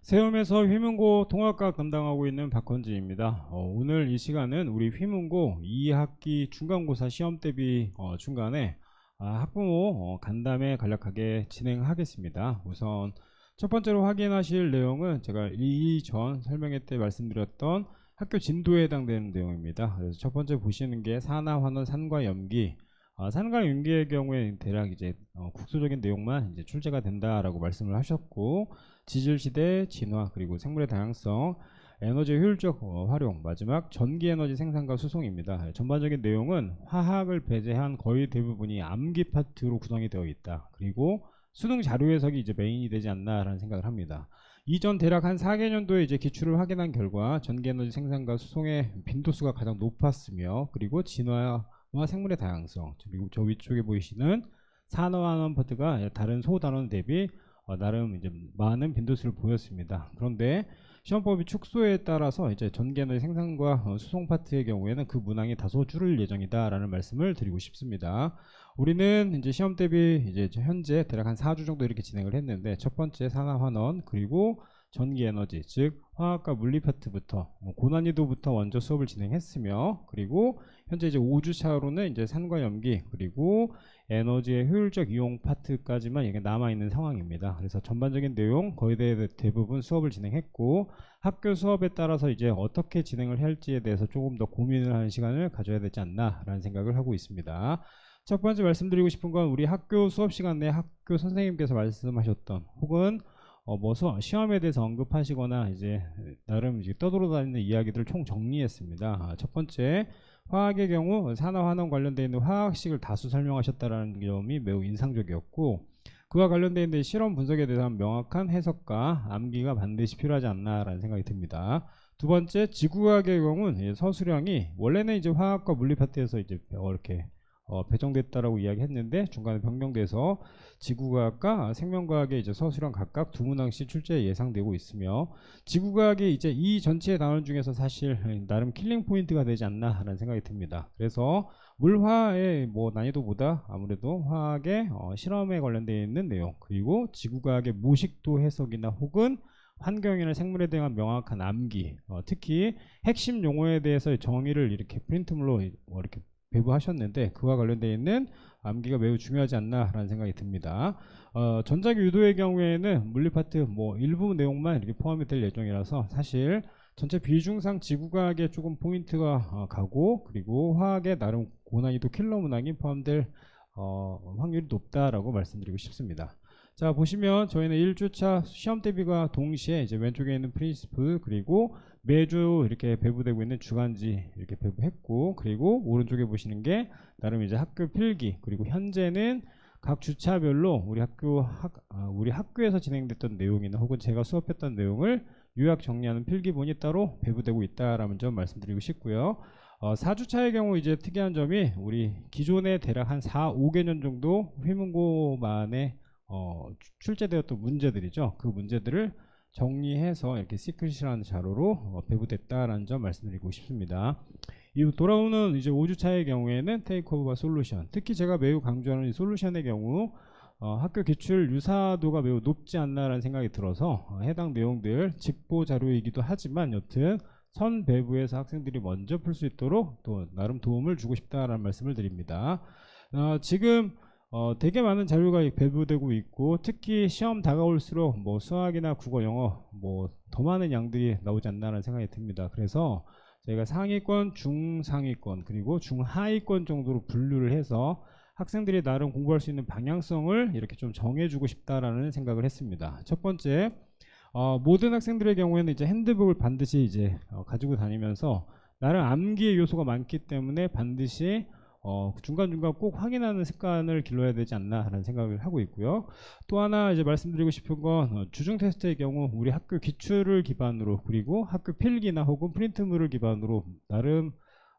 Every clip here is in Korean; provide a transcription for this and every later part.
세움에서 휘문고 통합과 담당하고 있는 박헌지입니다. 오늘 이 시간은 우리 휘문고 2학기 중간고사 시험 대비 중간에 학부모 간담회 간략하게 진행하겠습니다. 우선 첫 번째로 확인하실 내용은 제가 이전 설명회 때 말씀드렸던 학교 진도에 해당되는 내용입니다. 그래서 첫 번째 보시는 게 산하, 환원, 산과 염기. 산과 염기의 경우에 대략 이제 국소적인 내용만 이제 출제가 된다라고 말씀을 하셨고, 지질시대, 진화, 그리고 생물의 다양성, 에너지 효율적 활용, 마지막 전기에너지 생산과 수송입니다. 전반적인 내용은 화학을 배제한 거의 대부분이 암기 파트로 구성이 되어 있다. 그리고 수능 자료 해석이 이제 메인이 되지 않나라는 생각을 합니다. 이전 대략 한 4개년도에 이제 기출을 확인한 결과 전기에너지 생산과 수송의 빈도수가 가장 높았으며, 그리고 진화와 생물의 다양성, 그리고 저 위쪽에 보이시는 산화환원 파트가 다른 소단원 대비 나름 이제 많은 빈도수를 보였습니다. 그런데 시험법이 축소에 따라서 이제 전기에너지 생산과 수송 파트의 경우에는 그 문항이 다소 줄을 예정이다라는 말씀을 드리고 싶습니다. 우리는 이제 시험 대비 이제 현재 대략 한 4주 정도 이렇게 진행을 했는데, 첫 번째 산화환원, 그리고 전기에너지, 즉 화학과 물리 파트부터 고난이도부터 먼저 수업을 진행했으며, 그리고 현재 이제 5주 차로는 이제 산과 염기, 그리고 에너지의 효율적 이용 파트까지만 이게 남아있는 상황입니다. 그래서 전반적인 내용 거의 대부분 수업을 진행했고, 학교 수업에 따라서 이제 어떻게 진행을 할지에 대해서 조금 더 고민을 하는 시간을 가져야 되지 않나 라는 생각을 하고 있습니다. 첫 번째 말씀드리고 싶은 건 우리 학교 수업 시간 내 학교 선생님께서 말씀하셨던, 혹은 시험에 대해서 언급하시거나 이제 나름 이제 떠돌아다니는 이야기들을 총 정리했습니다. 첫 번째, 화학의 경우 산화환원 관련되어 있는 화학식을 다수 설명하셨다는 점이 매우 인상적이었고, 그와 관련되어 있는 실험 분석에 대한 명확한 해석과 암기가 반드시 필요하지 않나라는 생각이 듭니다. 두 번째, 지구과학의 경우는 서술형이 원래는 이제 화학과 물리 파트에서 이제 이렇게 배정됐다라고 이야기했는데, 중간에 변경돼서 지구과학과 생명과학의 이제 서술형 각각 두 문항씩 출제 예상되고 있으며, 지구과학이 이제 이 전체 단원 중에서 사실 나름 킬링 포인트가 되지 않나라는 생각이 듭니다. 그래서 물화의 난이도보다 아무래도 화학의 실험에 관련되어 있는 내용, 그리고 지구과학의 모식도 해석이나 혹은 환경이나 생물에 대한 명확한 암기, 특히 핵심 용어에 대해서 정의를 이렇게 프린트물로 이렇게 배부하셨는데, 그와 관련되어 있는 암기가 매우 중요하지 않나라는 생각이 듭니다. 전자기 유도의 경우에는 물리 파트 일부 내용만 이렇게 포함이 될 예정이라서 사실 전체 비중상 지구과학에 조금 포인트가 가고, 그리고 화학에 나름 고난이도 킬러 문항이 포함될 확률이 높다라고 말씀드리고 싶습니다. 자, 보시면 저희는 1주차 시험 대비가 동시에 이제 왼쪽에 있는 프린시플, 그리고 매주 이렇게 배부되고 있는 주간지 이렇게 배부했고, 그리고 오른쪽에 보시는 게 나름 이제 학교 필기, 그리고 현재는 각 주차별로 우리 학교에서 진행됐던 내용이나 혹은 제가 수업했던 내용을 요약 정리하는 필기본이 따로 배부되고 있다라는 점 말씀드리고 싶고요. 4주차의 경우 이제 특이한 점이 우리 기존에 대략 한 4, 5개년 정도 휘문고만에 출제되었던 문제들이죠. 그 문제들을 정리해서 이렇게 시크릿이라는 자료로 배부됐다라는 점 말씀드리고 싶습니다. 이 돌아오는 이제 5주차의 경우에는 테이크오버와 솔루션, 특히 제가 매우 강조하는 이 솔루션의 경우 학교 기출 유사도가 매우 높지 않나라는 생각이 들어서 해당 내용들 직보 자료이기도 하지만 여튼 선 배부에서 학생들이 먼저 풀 수 있도록 또 나름 도움을 주고 싶다라는 말씀을 드립니다. 지금 되게 많은 자료가 배부되고 있고, 특히 시험 다가올수록 수학이나 국어, 영어 더 많은 양들이 나오지 않나라는 생각이 듭니다. 그래서 저희가 상위권, 중상위권, 그리고 중하위권 정도로 분류를 해서 학생들이 나름 공부할 수 있는 방향성을 이렇게 좀 정해주고 싶다라는 생각을 했습니다. 첫 번째, 모든 학생들의 경우에는 이제 핸드북을 반드시 이제 가지고 다니면서 나름 암기의 요소가 많기 때문에 반드시 중간중간 꼭 확인하는 습관을 길러야 되지 않나 하는 생각을 하고 있고요. 또 하나 이제 말씀드리고 싶은 건 주중 테스트의 경우 우리 학교 기출을 기반으로, 그리고 학교 필기나 혹은 프린트물을 기반으로 나름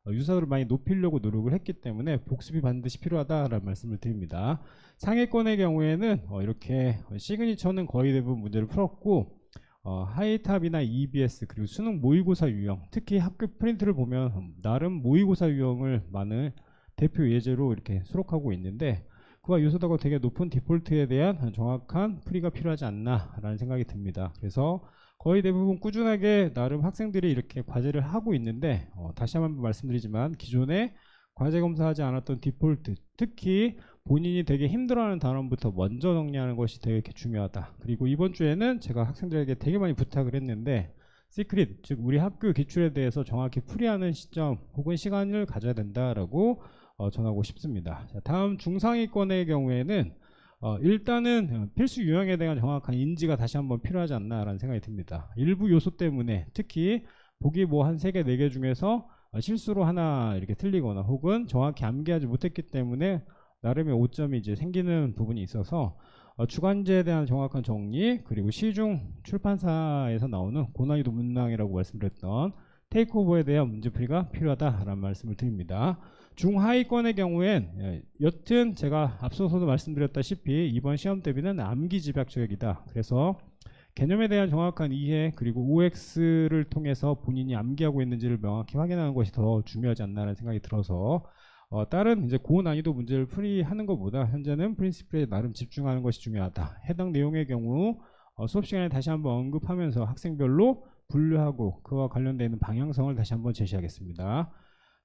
유사도를 많이 높이려고 노력을 했기 때문에 복습이 반드시 필요하다라는 말씀을 드립니다. 상위권의 경우에는 이렇게 시그니처는 거의 대부분 문제를 풀었고, 하이탑이나 EBS, 그리고 수능 모의고사 유형, 특히 학교 프린트를 보면 나름 모의고사 유형을 많은 대표 예제로 이렇게 수록하고 있는데, 그와 유사하고 되게 높은 디폴트에 대한 정확한 풀이가 필요하지 않나 라는 생각이 듭니다. 그래서 거의 대부분 꾸준하게 나름 학생들이 이렇게 과제를 하고 있는데 다시 한번 말씀드리지만 기존에 과제 검사하지 않았던 디폴트, 특히 본인이 되게 힘들어하는 단원부터 먼저 정리하는 것이 되게 중요하다. 그리고 이번 주에는 제가 학생들에게 되게 많이 부탁을 했는데 시크릿, 즉 우리 학교 기출에 대해서 정확히 풀이하는 시점 혹은 시간을 가져야 된다라고 전하고 싶습니다. 자, 다음 중상위권의 경우에는 일단은 필수 유형에 대한 정확한 인지가 다시 한번 필요하지 않나라는 생각이 듭니다. 일부 요소 때문에 특히 보기 뭐 한 3개, 4개 중에서 실수로 하나 이렇게 틀리거나 혹은 정확히 암기하지 못했기 때문에 나름의 오점이 이제 생기는 부분이 있어서 주관제에 대한 정확한 정리, 그리고 시중 출판사에서 나오는 고난이도 문항이라고 말씀드렸던 테이크오버에 대한 문제풀이가 필요하다라는 말씀을 드립니다. 중하위권의 경우엔 여튼 제가 앞서서도 말씀드렸다시피 이번 시험 대비는 암기 집약 조약이다. 그래서 개념에 대한 정확한 이해 그리고 OX를 통해서 본인이 암기하고 있는지를 명확히 확인하는 것이 더 중요하지 않나라는 생각이 들어서 다른 이제 고난이도 문제를 풀이하는 것보다 현재는 프린시플에 나름 집중하는 것이 중요하다. 해당 내용의 경우 수업 시간에 다시 한번 언급하면서 학생별로 분류하고 그와 관련되어 있는 방향성을 다시 한번 제시하겠습니다.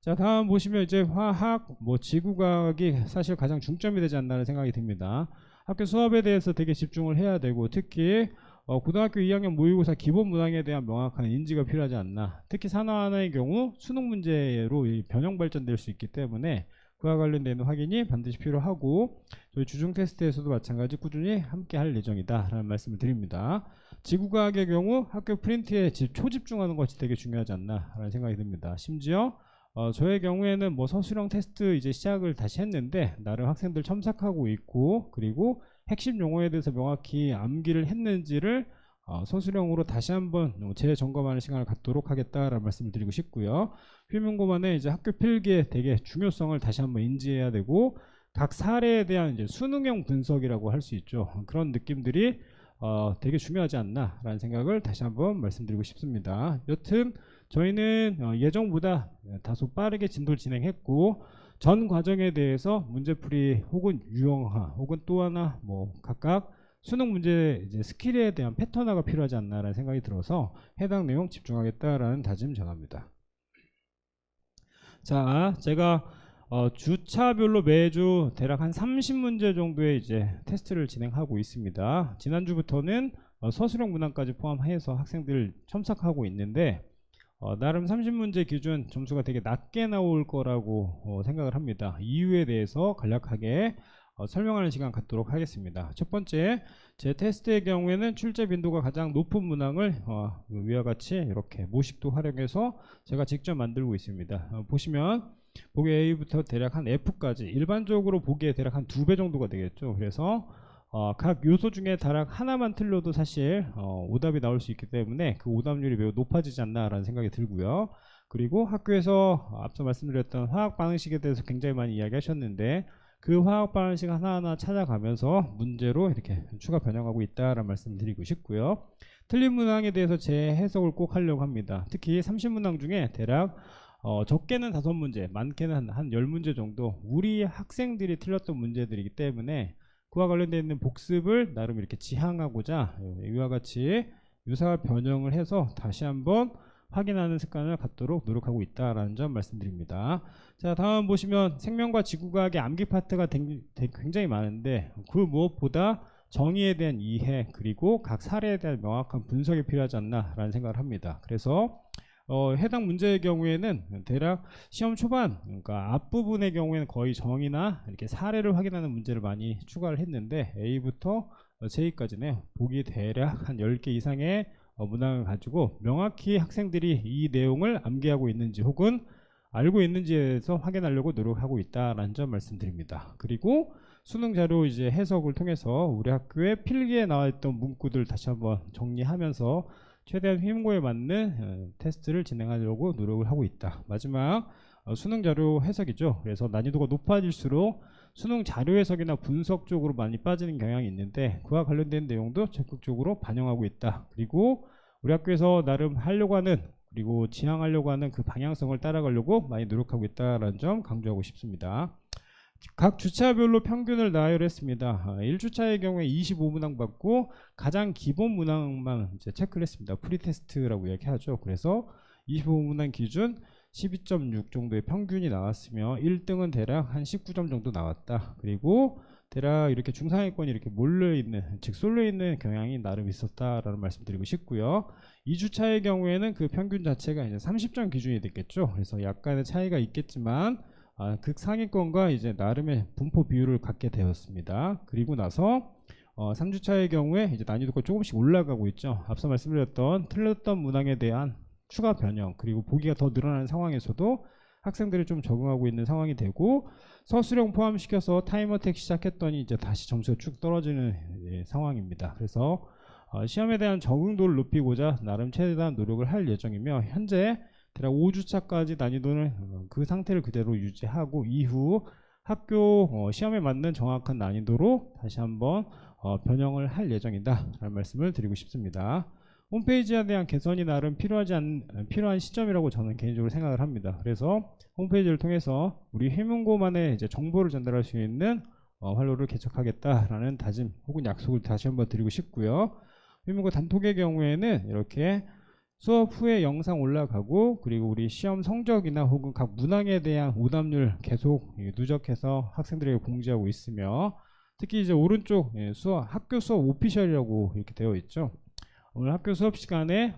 자, 다음 보시면 이제 화학, 지구과학이 사실 가장 중점이 되지 않나라는 생각이 듭니다. 학교 수업에 대해서 되게 집중을 해야 되고 특히 고등학교 2학년 모의고사 기본 문항에 대한 명확한 인지가 필요하지 않나. 특히 산화 하나의 경우 수능 문제로 변형 발전될 수 있기 때문에 그와 관련된 확인이 반드시 필요하고 저희 주중 테스트에서도 마찬가지 꾸준히 함께 할 예정이다 라는 말씀을 드립니다. 지구과학의 경우 학교 프린트에 초집중하는 것이 되게 중요하지 않나 라는 생각이 듭니다. 심지어 저의 경우에는 서술형 테스트 이제 시작을 다시 했는데 나름 학생들 첨삭하고 있고 그리고 핵심 용어에 대해서 명확히 암기를 했는지를 서술형으로 다시 한번 재점검하는 시간을 갖도록 하겠다라는 말씀을 드리고 싶고요. 휘문고만의 이제 학교 필기의 되게 중요성을 다시 한번 인지해야 되고 각 사례에 대한 이제 수능형 분석이라고 할 수 있죠. 그런 느낌들이 되게 중요하지 않나라는 생각을 다시 한번 말씀드리고 싶습니다. 여튼 저희는 예정보다 다소 빠르게 진도를 진행했고 전 과정에 대해서 문제풀이 혹은 유형화 혹은 또 하나 각각 수능 문제 이제 스킬에 대한 패턴화가 필요하지 않나라는 생각이 들어서 해당 내용 집중하겠다라는 다짐 전합니다. 자, 제가 주차별로 매주 대략 한 30문제 정도의 이제 테스트를 진행하고 있습니다. 지난주부터는 서술형 문항까지 포함해서 학생들 첨삭하고 있는데 나름 30문제 기준 점수가 되게 낮게 나올 거라고 생각을 합니다. 이유에 대해서 간략하게 설명하는 시간 갖도록 하겠습니다. 첫 번째, 제 테스트의 경우에는 출제 빈도가 가장 높은 문항을 위와 같이 이렇게 모식도 활용해서 제가 직접 만들고 있습니다. 보시면 보기 A부터 대략 한 F까지 일반적으로 보기에 대략 한 2배 정도가 되겠죠. 그래서 각 요소 중에 대략 하나만 틀려도 사실 오답이 나올 수 있기 때문에 그 오답률이 매우 높아지지 않나라는 생각이 들고요. 그리고 학교에서 앞서 말씀드렸던 화학 반응식에 대해서 굉장히 많이 이야기하셨는데 그 화학 반응식 하나하나 찾아가면서 문제로 이렇게 추가 변형하고 있다라는 말씀 드리고 싶고요. 틀린 문항에 대해서 재해석을 꼭 하려고 합니다. 특히 30문항 중에 대략 적게는 5문제, 많게는 한 10문제 정도 우리 학생들이 틀렸던 문제들이기 때문에 그와 관련되어 있는 복습을 나름 이렇게 지향하고자 이와 같이 유사 변형을 해서 다시 한번 확인하는 습관을 갖도록 노력하고 있다라는 점 말씀드립니다. 자, 다음 보시면 생명과 지구과학의 암기 파트가 굉장히 많은데 그 무엇보다 정의에 대한 이해 그리고 각 사례에 대한 명확한 분석이 필요하지 않나라는 생각을 합니다. 그래서 해당 문제의 경우에는 대략 시험 초반, 그러니까 앞부분의 경우에는 거의 정의나 이렇게 사례를 확인하는 문제를 많이 추가를 했는데 A부터 J까지는 보기 대략 한 10개 이상의 문항을 가지고 명확히 학생들이 이 내용을 암기하고 있는지 혹은 알고 있는지에 대해서 확인하려고 노력하고 있다라는 점 말씀드립니다. 그리고 수능 자료 이제 해석을 통해서 우리 학교의 필기에 나와 있던 문구들 다시 한번 정리하면서 최대한 휘문고에 맞는 테스트를 진행하려고 노력을 하고 있다. 마지막 수능 자료 해석이죠. 그래서 난이도가 높아질수록 수능 자료 해석이나 분석 쪽으로 많이 빠지는 경향이 있는데 그와 관련된 내용도 적극적으로 반영하고 있다. 그리고 우리 학교에서 나름 하려고 하는 그리고 지향하려고 하는 그 방향성을 따라가려고 많이 노력하고 있다는 점 강조하고 싶습니다. 각 주차별로 평균을 나열했습니다. 1주차의 경우에 25문항 받고 가장 기본 문항만 이제 체크를 했습니다. 프리테스트라고 이야기하죠. 그래서 25문항 기준 12.6 정도의 평균이 나왔으며 1등은 대략 한 19점 정도 나왔다. 그리고 대략 이렇게 중상위권이 이렇게 몰려있는, 즉 쏠려있는 경향이 나름 있었다라는 말씀 드리고 싶고요. 2주차의 경우에는 그 평균 자체가 이제 30점 기준이 됐겠죠. 그래서 약간의 차이가 있겠지만 극상위권과 이제 나름의 분포 비율을 갖게 되었습니다. 그리고 나서 3주차의 경우에 이제 난이도가 조금씩 올라가고 있죠. 앞서 말씀드렸던 틀렸던 문항에 대한 추가 변형, 그리고 보기가 더 늘어나는 상황에서도 학생들이 좀 적응하고 있는 상황이 되고, 서술형 포함시켜서 타임어택 시작했더니 이제 다시 점수가 쭉 떨어지는 상황입니다. 그래서 시험에 대한 적응도를 높이고자 나름 최대한 노력을 할 예정이며, 현재 대략 5주차까지 난이도는 그 상태를 그대로 유지하고 이후 학교 시험에 맞는 정확한 난이도로 다시 한번 변형을 할 예정이다 라는 말씀을 드리고 싶습니다. 홈페이지에 대한 개선이 나름 필요한 시점이라고 저는 개인적으로 생각을 합니다. 그래서 홈페이지를 통해서 우리 휘문고만의 이제 정보를 전달할 수 있는 활로를 개척하겠다라는 다짐 혹은 약속을 다시 한번 드리고 싶고요. 휘문고 단톡의 경우에는 이렇게 수업 후에 영상 올라가고, 그리고 우리 시험 성적이나 혹은 각 문항에 대한 오답률 계속 누적해서 학생들에게 공지하고 있으며, 특히 이제 오른쪽 학교 수업 오피셜이라고 이렇게 되어 있죠. 오늘 학교 수업 시간에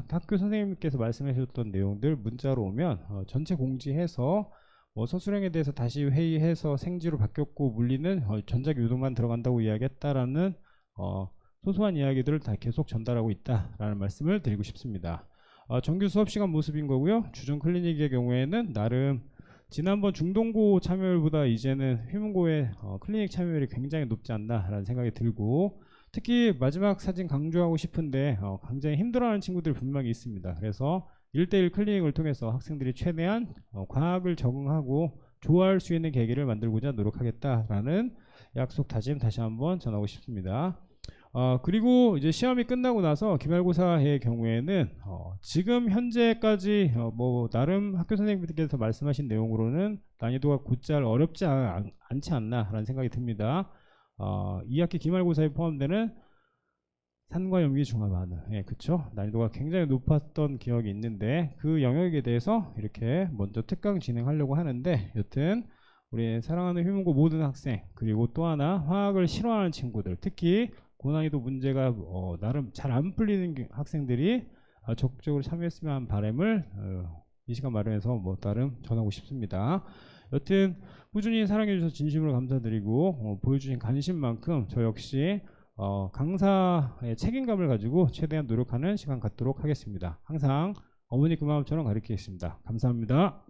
학교 선생님께서 말씀하셨던 내용들 문자로 오면 전체 공지해서 서술형에 대해서 다시 회의해서 생지로 바뀌었고 물리는 전작 요도만 들어간다고 이야기했다라는 소소한 이야기들을 다 계속 전달하고 있다라는 말씀을 드리고 싶습니다. 정규 수업 시간 모습인 거고요. 주중 클리닉의 경우에는 나름 지난번 중동고 참여율보다 이제는 휘문고의 클리닉 참여율이 굉장히 높지 않나라는 생각이 들고, 특히 마지막 사진 강조하고 싶은데 굉장히 힘들어하는 친구들이 분명히 있습니다. 그래서 1대1 클리닉을 통해서 학생들이 최대한 과학을 적응하고 좋아할 수 있는 계기를 만들고자 노력하겠다라는 약속 다짐 다시 한번 전하고 싶습니다. 그리고 이제 시험이 끝나고 나서 기말고사의 경우에는 지금 현재까지 나름 학교 선생님들께서 말씀하신 내용으로는 난이도가 곧잘 어렵지 않지 않나라는 생각이 듭니다. 2학기 기말고사에 포함되는 산과 염기 중합 안을, 그쵸? 난이도가 굉장히 높았던 기억이 있는데 그 영역에 대해서 이렇게 먼저 특강 진행하려고 하는데, 여튼 우리 사랑하는 휘문고 모든 학생, 그리고 또 하나 화학을 싫어하는 친구들, 특히 고난이도 문제가 나름 잘 안 풀리는 학생들이 적극적으로 참여했으면 하는 바람을 이 시간 마련해서 나름 전하고 싶습니다. 여튼 꾸준히 사랑해 주셔서 진심으로 감사드리고 보여주신 관심만큼 저 역시 강사의 책임감을 가지고 최대한 노력하는 시간 갖도록 하겠습니다. 항상 어머니 그 마음처럼 가르치겠습니다. 감사합니다.